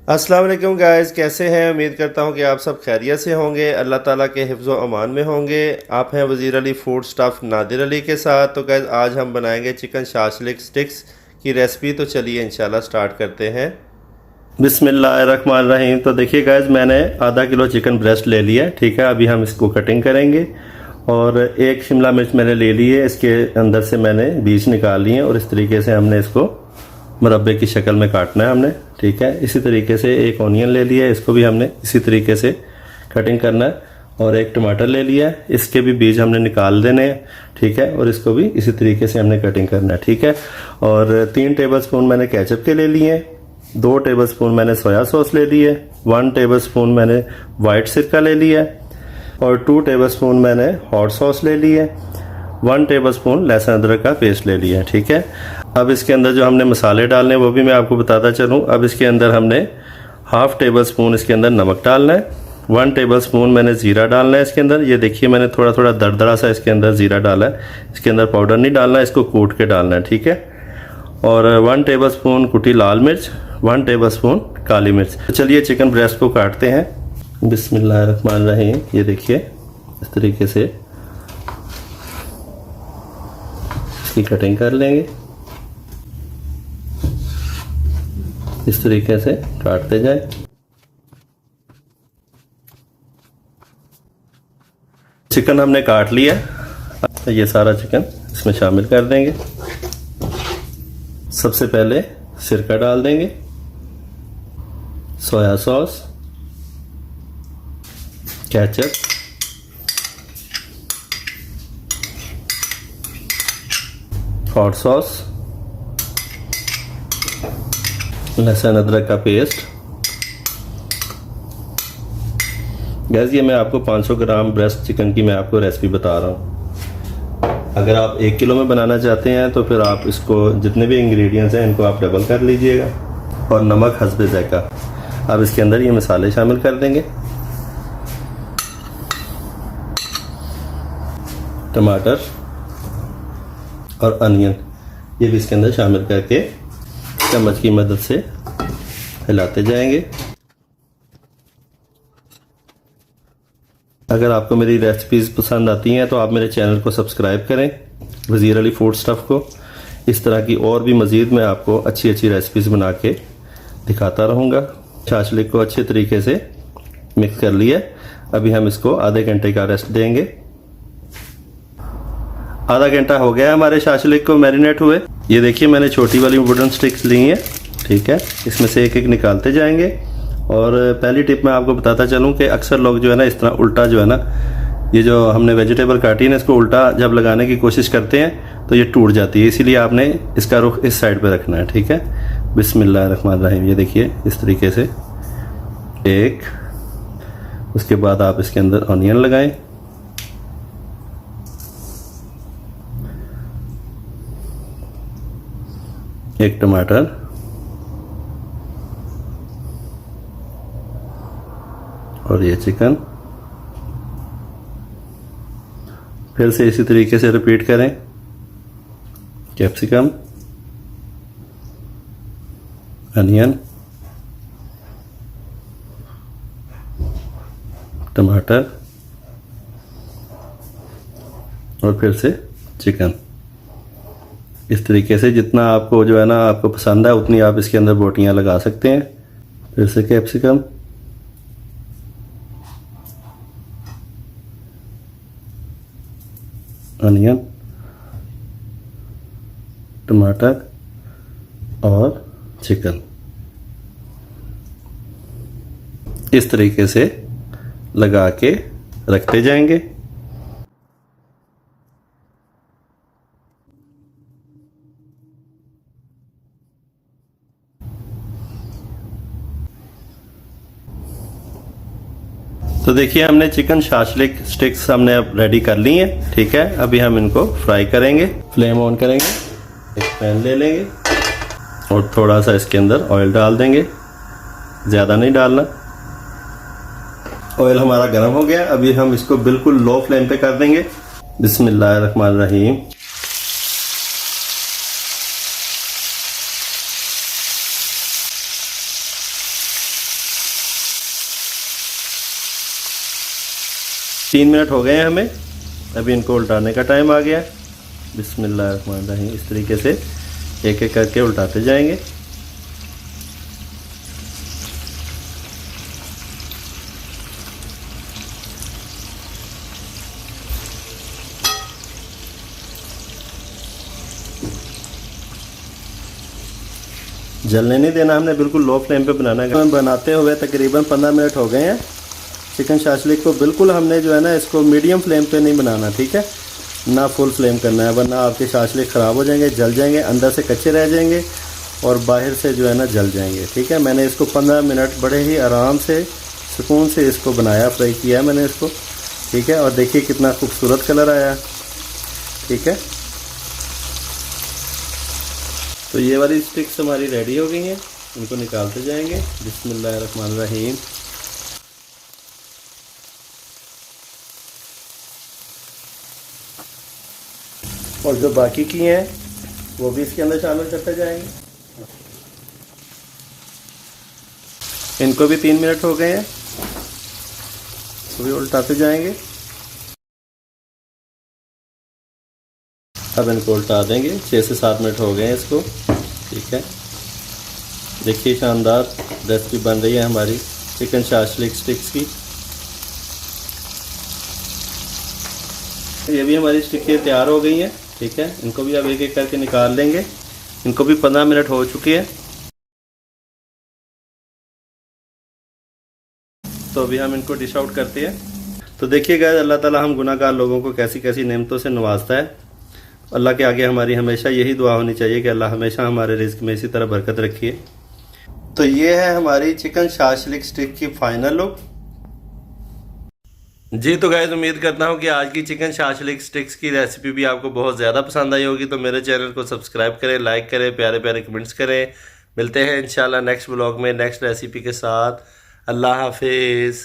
अस्सलाम वालेकुम गाइस, कैसे हैं। उम्मीद करता हूं कि आप सब खैरियत से होंगे, अल्लाह ताला के हिफ्ज़ व अमान में होंगे। आप हैं वज़ीर अली फूड स्टाफ नादिर अली के साथ। तो गाइस आज हम बनाएंगे चिकन शाशलिक स्टिक्स की रेसिपी। तो चलिए इंशाल्लाह स्टार्ट करते हैं। बिस्मिल्लाहिर्रहमानिर्रहीम। तो देखिए गाइस, मैंने आधा किलो चिकन ब्रेस्ट ले लिया है, ठीक है। अभी हम इसको कटिंग करेंगे। और एक शिमला मिर्च मैंने ले ली है, इसके अंदर से मैंने बीज निकाल लिए हैं और इस तरीके से हमने इसको मुरब्बे की शक्ल में काटना है हमने, ठीक है। इसी तरीके से एक ऑनियन ले लिया है, इसको भी हमने इसी तरीके से कटिंग करना है। और एक टमाटर ले लिया है, इसके भी बीज हमने निकाल देने हैं, ठीक है। और इसको भी इसी तरीके से हमने कटिंग करना है, ठीक है। और 3 टेबलस्पून मैंने केचप के ले लिए हैं, 2 टेबलस्पून मैंने सोया सॉस ले ली है, 1 टेबलस्पून मैंने वाइट सिरका ले लिया है और 2 टेबलस्पून मैंने हॉट सॉस ले ली है, 1 टेबलस्पून लहसुन अदरक का पेस्ट ले लिया है, ठीक है। अब इसके अंदर जो हमने मसाले डालने हैं वो भी मैं आपको बताता चलूँ। अब इसके अंदर हमने हाफ टेबल स्पून इसके अंदर नमक डालना है, 1 टेबल स्पून मैंने ज़ीरा डालना है इसके अंदर। ये देखिए मैंने थोड़ा थोड़ा दरदरा सा इसके अंदर ज़ीरा डाला है, इसके अंदर पाउडर नहीं डालना है, इसको कूट के डालना है, ठीक है। और 1 टेबल स्पून कुटी लाल मिर्च, 1 टेबल स्पून काली मिर्च। तो चलिए चिकन ब्रेस्ट को काटते हैं। बिस्मिल्लाहिर्रहमानिर्रहीम। ये देखिए इस तरीके से इसकी कटिंग कर लेंगे, इस तरीके से काटते जाएं। चिकन हमने काट लिया, ये सारा चिकन इसमें शामिल कर देंगे। सबसे पहले सिरका डाल देंगे, soya sauce, ketchup, hot sauce, लहसुन अदरक का पेस्ट। गैस ये मैं आपको 500 ग्राम ब्रेस्ट चिकन की मैं आपको रेसिपी बता रहा हूँ। अगर आप 1 किलो में बनाना चाहते हैं तो फिर आप इसको जितने भी इंग्रेडिएंट्स हैं इनको आप डबल कर लीजिएगा। और नमक हस्बे ज़ायका। अब इसके अंदर ये मसाले शामिल कर देंगे, टमाटर और अनियन ये भी इसके अंदर शामिल करके चम्मच की मदद से हिलाते जाएंगे। अगर आपको मेरी रेसिपीज़ पसंद आती हैं तो आप मेरे चैनल को सब्सक्राइब करें, वज़ीर अली फूड स्टफ़ को। इस तरह की और भी मज़ीद मैं आपको अच्छी अच्छी रेसिपीज़ बना के दिखाता रहूँगा। शाशलिक को अच्छे तरीके से मिक्स कर लिया। अभी हम इसको आधे घंटे का रेस्ट देंगे। आधा घंटा हो गया हमारे शाशलिक को मैरिनेट हुए। ये देखिए मैंने छोटी वाली वुडन स्टिक्स ली हैं, ठीक है। इसमें से एक एक निकालते जाएंगे। और पहली टिप मैं आपको बताता चलूँ कि अक्सर लोग जो है ना इस तरह उल्टा जो है ना, ये जो हमने वेजिटेबल काटी है ना, इसको उल्टा जब लगाने की कोशिश करते हैं तो ये टूट जाती है। इसीलिए आपने इसका रुख इस साइड पे रखना है, ठीक है। बिस्मिल्लाहिर्रहमानिर्रहीम। ये देखिए इस तरीके से एक, उसके बाद आप इसके अंदर ऑनियन लगाएं, एक टमाटर, और ये चिकन। फिर से इसी तरीके से रिपीट करें, कैप्सिकम, अनियन, टमाटर और फिर से चिकन। इस तरीके से जितना आपको जो है ना आपको पसंद है उतनी आप इसके अंदर बोटियां लगा सकते हैं। फिर से कैप्सिकम, अनियन, टमाटर और चिकन। इस तरीके से लगा के रखते जाएंगे। तो देखिए हमने चिकन शाशलिक स्टिक्स हमने अब रेडी कर ली हैं, ठीक है। अभी हम इनको फ्राई करेंगे। फ्लेम ऑन करेंगे, एक पैन ले लेंगे और थोड़ा सा इसके अंदर ऑयल डाल देंगे, ज़्यादा नहीं डालना। ऑयल हमारा गर्म हो गया। अभी हम इसको बिल्कुल लो फ्लेम पे कर देंगे। बिस्मिल्लाहिर्रहमानिर्रहीम। 3 मिनट हो गए हैं हमें, अभी इनको उल्टाने का टाइम आ गया। बिस्मिल्लाहिर्रहमानिर्रहीम। इस तरीके से एक एक करके उल्टाते जाएंगे। जलने नहीं देना हमने, बिल्कुल लो फ्लेम पे बनाना है। बनाते हुए तकरीबन 15 मिनट हो गए हैं। चिकन शाशलिक को बिल्कुल हमने जो है ना इसको मीडियम फ्लेम पे नहीं बनाना, ठीक है, ना फुल फ्लेम करना है, वरना आपके शाशलिक ख़राब हो जाएंगे, जल जाएंगे, अंदर से कच्चे रह जाएंगे और बाहर से जो है ना जल जाएंगे। ठीक है, मैंने इसको 15 मिनट बड़े ही आराम से सुकून से इसको बनाया, फ्राई किया मैंने इसको। ठीक है, और देखिए कितना खूबसूरत कलर आया। ठीक है, तो ये वाली स्टिक्स हमारी रेडी हो गई हैं, इनको निकालते जाएंगे। बिस्मिल्लाहिर्रहमानिर्रहीम। और जो बाकी की हैं वो भी इसके अंदर शामिल करते जाएंगे। इनको भी 3 मिनट हो गए हैं, तो भी उल्टाते जाएंगे। अब इनको उल्टा देंगे। 6 से 7 मिनट हो गए हैं इसको। ठीक है, देखिए शानदार रेसिपी बन रही है हमारी चिकन शाशलिक स्टिक्स की। ये भी हमारी स्टिक्स तैयार हो गई हैं। ठीक है, इनको भी अब एक एक करके निकाल लेंगे। इनको भी 15 मिनट हो चुके हैं, तो अभी हम इनको डिश आउट करते हैं। तो देखिए गाइस, अल्लाह ताला हम गुनाहगार लोगों को कैसी कैसी नेमतों से नवाजता है। अल्लाह के आगे हमारी हमेशा यही दुआ होनी चाहिए कि अल्लाह हमेशा हमारे रिस्क में इसी तरह बरकत रखिए। तो ये है हमारी चिकन शाशलिक स्टिक की फाइनल लुक। जी तो गाइस, उम्मीद करता हूँ कि आज की चिकन शाशलिक स्टिक्स की रेसिपी भी आपको बहुत ज़्यादा पसंद आई होगी। तो मेरे चैनल को सब्सक्राइब करें, लाइक करें, प्यारे प्यारे कमेंट्स करें। मिलते हैं इंशाल्लाह नेक्स्ट ब्लॉग में नेक्स्ट रेसिपी के साथ। अल्लाह हाफिज़।